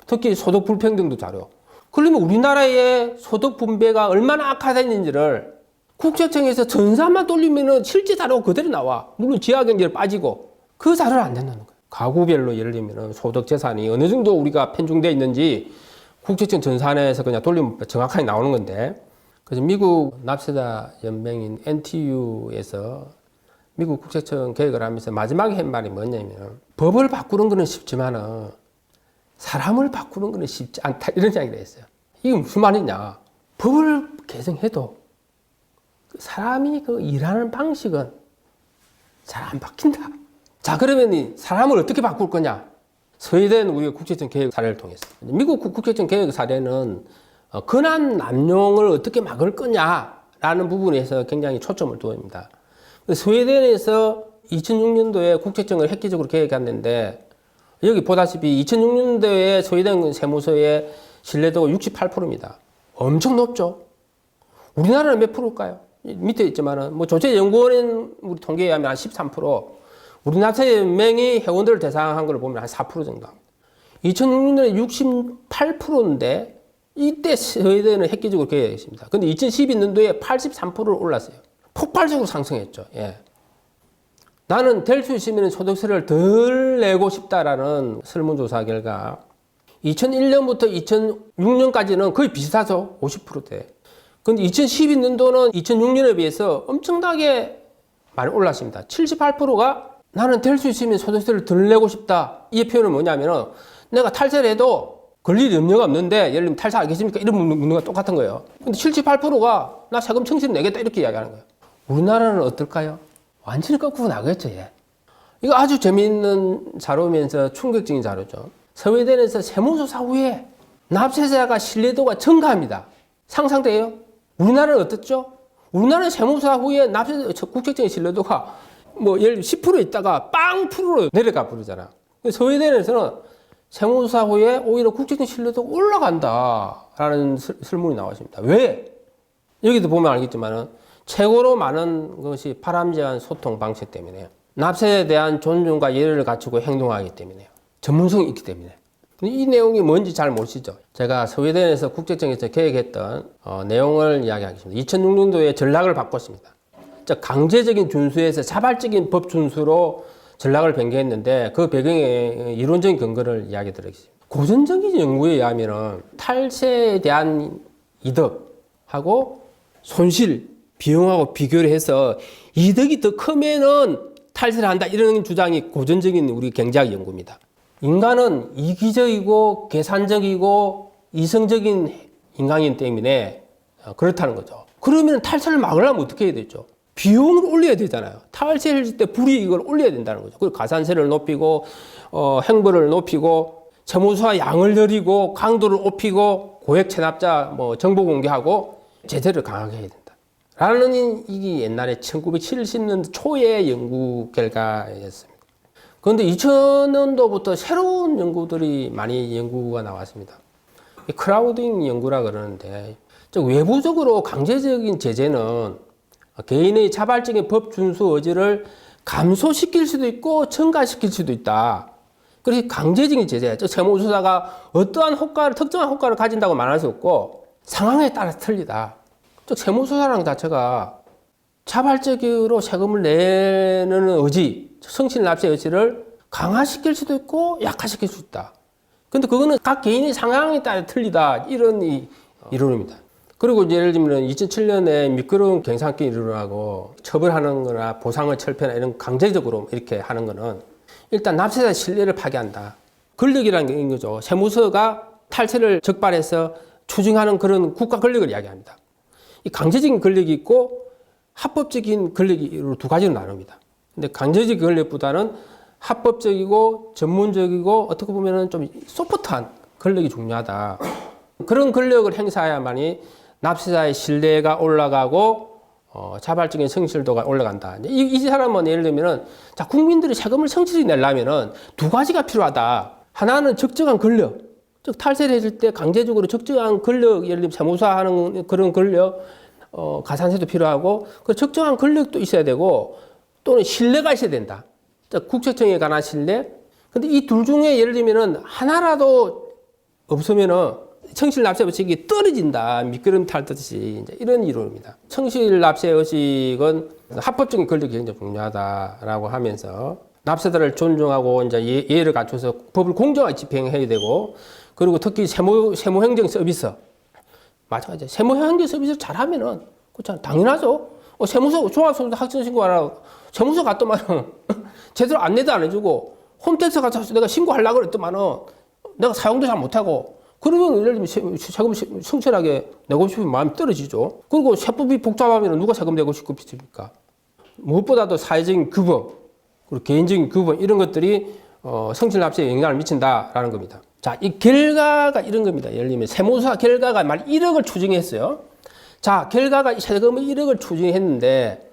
특히 소득 불평등도 자료. 그러면 우리나라의 소득 분배가 얼마나 악화됐는지를 국세청에서 전산만 돌리면은 실제 자료가 그대로 나와. 물론 지하경제를 빠지고 그 자료를 안 내놓는 거예요. 가구별로 예를 들면 소득 재산이 어느 정도 우리가 편중되어 있는지 국세청 전산에서 그냥 돌리면 정확하게 나오는 건데. 그래서 미국 납세자 연맹인 NTU에서 미국 국세청 개혁을 하면서 마지막에 한 말이 뭐냐면 법을 바꾸는 거는 쉽지만은 사람을 바꾸는 거는 쉽지 않다 이런 이야기를 했어요. 이게 무슨 말이냐? 법을 개정해도 사람이 그 일하는 방식은 잘 안 바뀐다. 자, 그러면 이 사람을 어떻게 바꿀 거냐? 스웨덴 우리가 국세청 개혁 사례를 통해서. 미국 국세청 개혁 사례는 근한 남용을 어떻게 막을 거냐라는 부분에서 굉장히 초점을 두었습니다. 스웨덴에서 2006년도에 국세청을 획기적으로 개혁했는데 여기 보다시피 2006년도에 스웨덴 세무서의 신뢰도가 68%입니다. 엄청 높죠. 우리나라는 몇 프로일까요? 밑에 있지만은 뭐 조세연구원 우리 통계에 하면 한 13%, 우리 납세연맹이 회원들을 대상한 걸 보면 한 4% 정도. 2006년에 68%인데 이때 스웨덴은 획기적으로 개혁했습니다. 근데 2012년도에 83%를 올랐어요. 폭발적으로 상승했죠. 예. 나는 될 수 있으면 소득세를 덜 내고 싶다라는 설문조사 결과 2001년부터 2006년까지는 거의 비슷하죠. 50%대. 근데 2012년도는 2006년에 비해서 엄청나게 많이 올랐습니다. 78%가 나는 될 수 있으면 소득세를 덜 내고 싶다. 이 표현은 뭐냐면은 내가 탈세를 해도 걸릴 염려가 없는데 예를 들면 탈세하겠습니까? 이런 묻는 거 똑같은 거예요. 근데 78%가 나 세금 청실 내겠다 이렇게 이야기하는 거예요. 우리나라는 어떨까요? 완전히 거꾸로 나겠죠. 예. 이거 아주 재미있는 자료면서 충격적인 자료죠. 스웨덴에서 세무조사 후에 납세자가 신뢰도가 증가합니다. 상상돼요? 우리나라는 어떻죠? 우리나라는 세무조사 후에 국세청의 신뢰도가 뭐 예를 들면 10% 있다가 빵 프로로 내려가 버리잖아. 스웨덴에서는 세무조사 후에 오히려 국세청 신뢰도가 올라간다라는 설문이 나왔습니다. 왜? 여기도 보면 알겠지만은 최고로 많은 것이 바람직한 소통 방식 때문에요. 납세에 대한 존중과 예의를 갖추고 행동하기 때문에요. 전문성이 있기 때문에. 이 내용이 뭔지 잘 모르시죠? 제가 스웨덴에서 국세청에서 개혁했던 내용을 이야기하겠습니다. 2006년도에 전략을 바꿨습니다. 즉 강제적인 준수에서 자발적인 법 준수로 전략을 변경했는데 그 배경에 이론적인 근거를 이야기 드리겠습니다. 고전적인 연구에 의하면 탈세에 대한 이득하고 손실, 비용하고 비교를 해서 이득이 더 크면은 탈세를 한다 이런 주장이 고전적인 우리 경제학 연구입니다. 인간은 이기적이고 계산적이고 이성적인 인간이기 때문에 그렇다는 거죠. 그러면 탈세를 막으려면 어떻게 해야 되죠? 비용을 올려야 되잖아요. 탈세를 할 때 불이익을 올려야 된다는 거죠. 그리고 가산세를 높이고 행보를 높이고 세무서와 양을 늘리고 강도를 높이고 고액 체납자 정보 공개하고 제재를 강하게 해야 된다. 라는 이게 옛날에 1970년대 초의 연구 결과였습니다. 그런데 2000년도부터 새로운 연구들이 많이 연구가 나왔습니다. 크라우딩 연구라 그러는데 외부적으로 강제적인 제재는 개인의 자발적인 법 준수 의지를 감소시킬 수도 있고 증가시킬 수도 있다. 그래서 강제적인 제재, 세무조사가 어떠한 특정한 효과를 가진다고 말할 수 없고 상황에 따라서 틀리다. 세무조사라는 자체가 자발적으로 세금을 내는 의지, 성실 납세 의지를 강화시킬 수도 있고 약화시킬 수 있다. 근데 그거는 각 개인의 상황에 따라 틀리다. 이런 이론입니다. 그리고 예를 들면 2007년에 미끄러운 경상권 이론하고 처벌하는 거나 보상을 철폐나 이런 강제적으로 이렇게 하는 거는 일단 납세자 신뢰를 파괴한다. 권력이라는 게 있는 거죠. 세무서가 탈세를 적발해서 추징하는 그런 국가 권력을 이야기합니다. 이 강제적인 권력이 있고 합법적인 권력이 두 가지로 나눕니다. 근데 강제적인 권력보다는 합법적이고 전문적이고 어떻게 보면은 좀 소프트한 권력이 중요하다. 그런 권력을 행사해야만이 납세자의 신뢰가 올라가고 자발적인 성실도가 올라간다. 이 사람은 예를 들면은 자 국민들이 세금을 성실히 내려면은 두 가지가 필요하다. 하나는 적정한 권력, 즉 탈세를 해줄 때 강제적으로 적정한 권력, 예를 들면 세무사하는 그런 권력, 가산세도 필요하고 그 적정한 권력도 있어야 되고 또는 신뢰가 있어야 된다. 즉 국세청에 관한 신뢰. 근데 이 둘 중에 예를 들면은 하나라도 없으면은 청실 납세 의식이 떨어진다. 미끄럼 탈듯이 이런 이론입니다. 청실 납세 의식은 합법적인 권력이 굉장히 중요하다라고 하면서 납세자를 존중하고 이제 예의를 갖춰서 법을 공정하게 집행해야 되고 그리고 특히 세무행정 서비스 마찬가지. 세무행정 서비스 잘하면은 그렇잖아. 당연하죠. 세무서 종합소득 학생신고하라. 세무서 갔더만은 제대로 안내도 안 해주고 홈택스 가서 내가 신고하려고 그랬더만은 내가 사용도 잘 못하고 그러면 예를 들면 세금 성실하게 내고 싶은 마음이 떨어지죠. 그리고 세법이 복잡하면 누가 세금 내고 싶습니까? 무엇보다도 사회적인 규범, 그리고 개인적인 규범 이런 것들이 성실납세에 영향을 미친다라는 겁니다. 자, 이 결과가 이런 겁니다. 예를 들면 세무사 결과가 만 1억을 추징했어요. 자, 결과가 세금을 1억을 추징했는데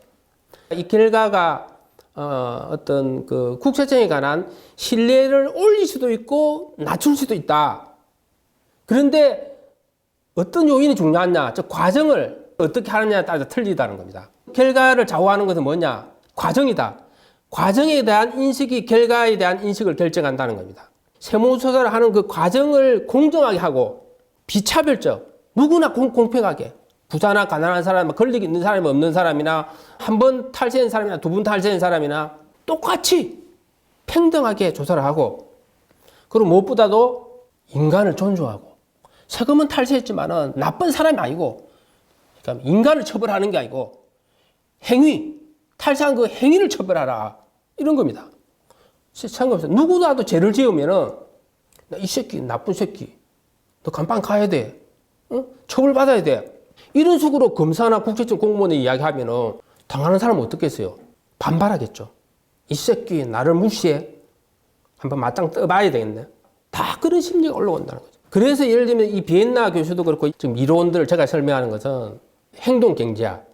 이 결과가 어떤 그 국세청에 관한 신뢰를 올릴 수도 있고 낮출 수도 있다. 그런데 어떤 요인이 중요하냐? 저 과정을 어떻게 하느냐에 따라서 틀리다는 겁니다. 결과를 좌우하는 것은 뭐냐? 과정이다. 과정에 대한 인식이 결과에 대한 인식을 결정한다는 겁니다. 세무조사를 하는 그 과정을 공정하게 하고 비차별적, 누구나 공평하게 부자나 가난한 사람, 권력이 있는 사람이 없는 사람이나 한 번 탈세한 사람이나 두 번 탈세한 사람이나 똑같이 평등하게 조사를 하고, 그리고 무엇보다도 인간을 존중하고, 세금은 탈세했지만은 나쁜 사람이 아니고, 그러니까 인간을 처벌하는 게 아니고 행위, 탈세한 그 행위를 처벌하라, 이런 겁니다. 상관없어요. 누구라도 죄를 지으면은 이 새끼 나쁜 새끼, 너 감방 가야 돼, 응? 처벌받아야 돼, 이런 식으로 검사나 국세청 공무원이 이야기하면은 당하는 사람은 어떻겠어요? 반발하겠죠. 이 새끼 나를 무시해, 한번 맞짱 떠봐야 되겠네. 다 그런 심리가 올라온다는 거죠. 그래서 예를 들면 이 비엔나 교수도 그렇고, 지금 이론들을 제가 설명하는 것은 행동경제학,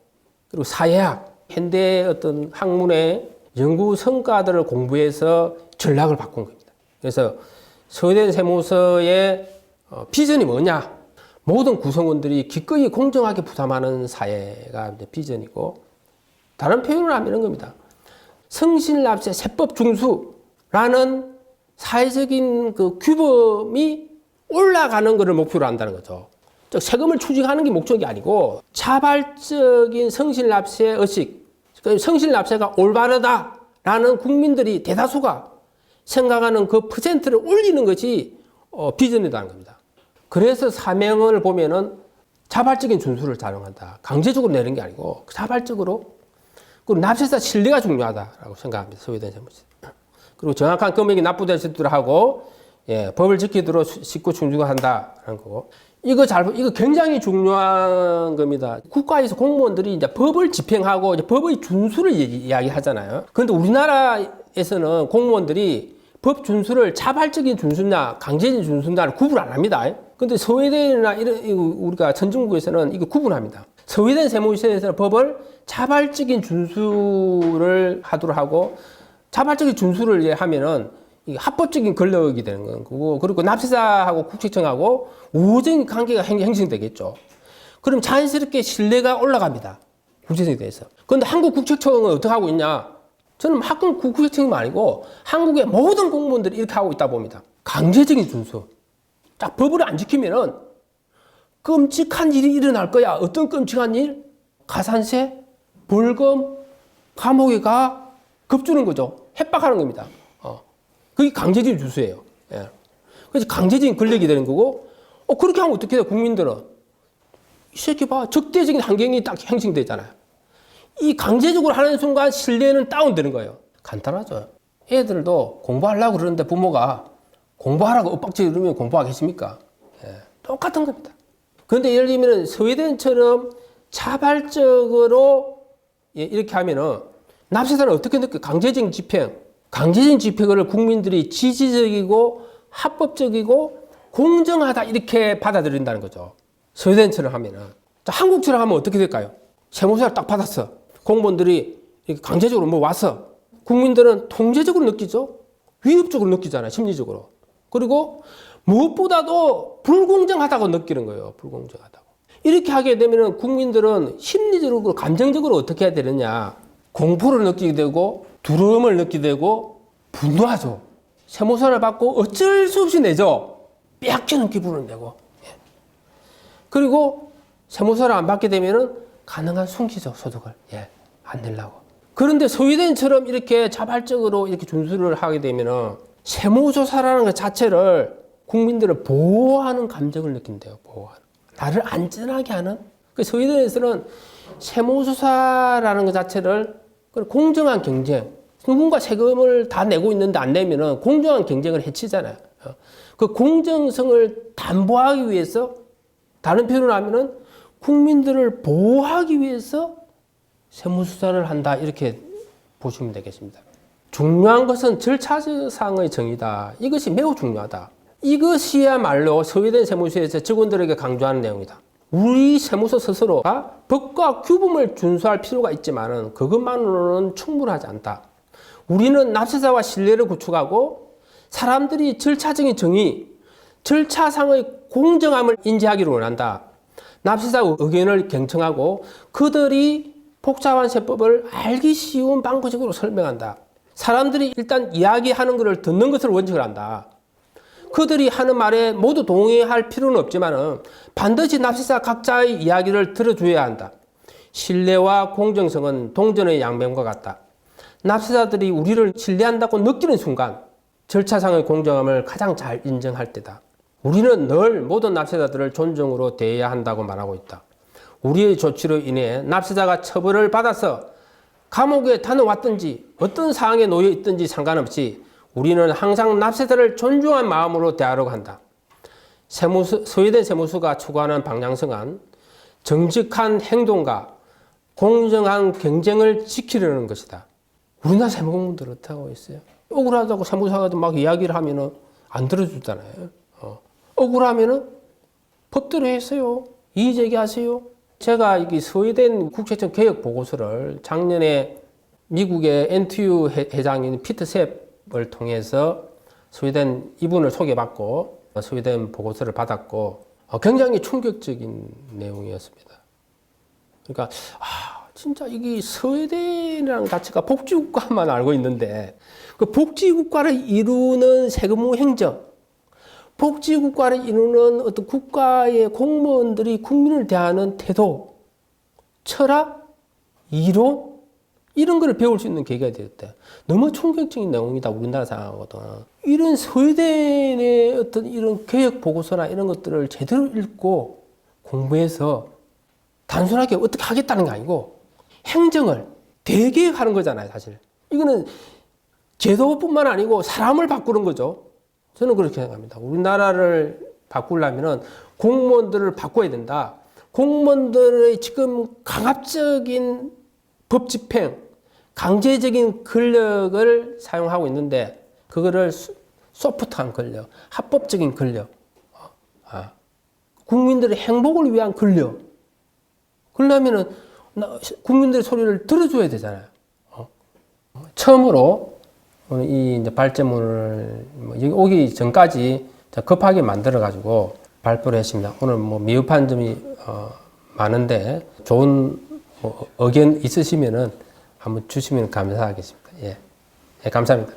그리고 사회학, 현대 어떤 학문의 연구 성과들을 공부해서 전략을 바꾼 겁니다. 그래서 서울대 세무서의 비전이 뭐냐? 모든 구성원들이 기꺼이 공정하게 부담하는 사회가 이제 비전이고, 다른 표현을 하면 이런 겁니다. 성실납세 세법 중수라는 사회적인 그 규범이 올라가는 것을 목표로 한다는 거죠. 즉 세금을 추징하는 게 목적이 아니고 자발적인 성실납세 의식, 성실납세가 올바르다라는 국민들이 대다수가 생각하는 그 퍼센트를 올리는 것이 비전이라는 겁니다. 그래서 사명을 보면은 자발적인 준수를 자령한다. 강제적으로 내는 게 아니고 자발적으로. 그리고 납세자 신뢰가 중요하다라고 생각합니다. 소외된 세무서. 그리고 정확한 금액이 납부되도록 하고, 예, 법을 지키도록 쉽고 준수한다라는 거고. 이거 굉장히 중요한 겁니다. 국가에서 공무원들이 이제 법을 집행하고 이제 법의 준수를 이야기하잖아요. 그런데 우리나라에서는 공무원들이 법 준수를 자발적인 준수냐 강제적인 준수냐를 구분 안 합니다. 근데 서울대나 이런 우리가 선진국에서는 이거 구분합니다. 서울대 세무서에서는 법을 자발적인 준수를 하도록 하고, 자발적인 준수를 하면은 이게 합법적인 권력이 되는 거고, 그리고 납세자하고 국세청하고 우호적인 관계가 형성되겠죠. 그럼 자연스럽게 신뢰가 올라갑니다. 국세청에 대해서. 그런데 한국 국세청은 어떻게 하고 있냐? 저는 한국 국세청이 아니고 한국의 모든 공무원들이 이렇게 하고 있다 봅니다. 강제적인 준수. 딱 법을 안 지키면은 끔찍한 일이 일어날 거야. 어떤 끔찍한 일? 가산세, 벌금, 감옥에 가, 겁주는 거죠. 협박하는 겁니다. 그게 강제적인 준수예요. 예. 그래서 강제적인 권력이 되는 거고, 그렇게 하면 어떻게 돼요? 국민들은 이 새끼 봐, 적대적인 환경이 딱 형성되잖아요. 이 강제적으로 하는 순간 신뢰는 다운되는 거예요. 간단하죠. 애들도 공부하려고 그러는데 부모가 공부하라고 엇박질 이러면 공부하겠습니까? 예. 똑같은 겁니다. 그런데 예를 들면 스웨덴처럼 자발적으로, 예, 이렇게 하면은 납세자는 어떻게 느껴요? 강제적인 집행을 국민들이 지지적이고 합법적이고 공정하다 이렇게 받아들인다는 거죠. 스웨덴처럼 하면은. 자, 한국처럼 하면 어떻게 될까요? 세무서를 딱 받았어. 공무원들이 강제적으로 뭐 와서 국민들은 통제적으로 느끼죠. 위협적으로 느끼잖아요. 심리적으로. 그리고 무엇보다도 불공정하다고 느끼는 거예요. 불공정하다고. 이렇게 하게 되면 국민들은 심리적으로 감정적으로 어떻게 해야 되느냐. 공포를 느끼게 되고 두려움을 느끼게 되고 분노하죠. 세무서를 받고 어쩔 수 없이 내죠. 삐약치는 기분을 내고. 그리고 세무서를 안 받게 되면은 가능한 숨기죠. 소득을. 예, 안 내려고. 그런데 스웨덴처럼 이렇게 자발적으로 이렇게 준수를 하게 되면은 세무조사라는 것 자체를 국민들을 보호하는 감정을 느낀대요. 보호하는. 나를 안전하게 하는. 그 스웨덴에서는 세무조사라는 것 자체를 공정한 경쟁. 누군가 세금을 다 내고 있는데 안 내면은 공정한 경쟁을 해치잖아요. 그 공정성을 담보하기 위해서, 다른 표현을 하면은 국민들을 보호하기 위해서 세무조사를 한다, 이렇게 보시면 되겠습니다. 중요한 것은 절차상의 정의다. 이것이 매우 중요하다. 이것이야말로 스웨덴 세무서에서 직원들에게 강조하는 내용이다. 우리 세무서 스스로가 법과 규범을 준수할 필요가 있지만 그것만으로는 충분하지 않다. 우리는 납세자와 신뢰를 구축하고 사람들이 절차적인 정의, 절차상의 공정함을 인지하기를 원한다. 납세자 의견을 경청하고 그들이 복잡한 세법을 알기 쉬운 방법적으로 설명한다. 사람들이 일단 이야기하는 것을 듣는 것을 원칙을 한다. 그들이 하는 말에 모두 동의할 필요는 없지만 반드시 납세자 각자의 이야기를 들어줘야 한다. 신뢰와 공정성은 동전의 양면과 같다. 납세자들이 우리를 신뢰한다고 느끼는 순간 절차상의 공정함을 가장 잘 인정할 때다. 우리는 늘 모든 납세자들을 존중으로 대해야 한다고 말하고 있다. 우리의 조치로 인해 납세자가 처벌을 받아서 감옥에 다녀왔든지 어떤 상황에 놓여 있든지 상관없이 우리는 항상 납세자를 존중한 마음으로 대하려고 한다. 스웨덴 세무서가 추구하는 방향성은 정직한 행동과 공정한 경쟁을 지키려는 것이다. 우리나라 세무공무원들 어떻게 하고 있어요? 억울하다고 세무사가 막 이야기를 하면은 안 들어주잖아요. 억울하면은 법대로 했어요. 이의 제기하세요. 제가 이 스웨덴 국세청 개혁 보고서를 작년에 미국의 NTU 회장인 피터 셉을 통해서 스웨덴 이분을 소개받고 스웨덴 보고서를 받았고 굉장히 충격적인 내용이었습니다. 그러니까 진짜 이게 스웨덴이라는 가치가 복지국가만 알고 있는데 그 복지국가를 이루는 세금 행정, 복지국가를 이루는 어떤 국가의 공무원들이 국민을 대하는 태도, 철학, 이론 이런 거를 배울 수 있는 계기가 되었대. 너무 충격적인 내용이다 우리나라 상황하고도. 이런 스웨덴의 어떤 이런 개혁 보고서나 이런 것들을 제대로 읽고 공부해서 단순하게 어떻게 하겠다는 게 아니고 행정을 대개혁하는 거잖아요, 사실. 이거는 제도뿐만 아니고 사람을 바꾸는 거죠. 저는 그렇게 생각합니다. 우리나라를 바꾸려면 공무원들을 바꿔야 된다. 공무원들의 지금 강압적인 법 집행, 강제적인 권력을 사용하고 있는데 그거를 소프트한 권력, 합법적인 권력, 국민들의 행복을 위한 권력. 그러려면 국민들의 소리를 들어줘야 되잖아요. 처음으로 오늘 이 이제 발제문을 여기 오기 전까지 급하게 만들어 가지고 발표를 했습니다. 오늘 뭐 미흡한 점이 많은데 좋은 의견 있으시면은 한번 주시면 감사하겠습니다. 예, 감사합니다.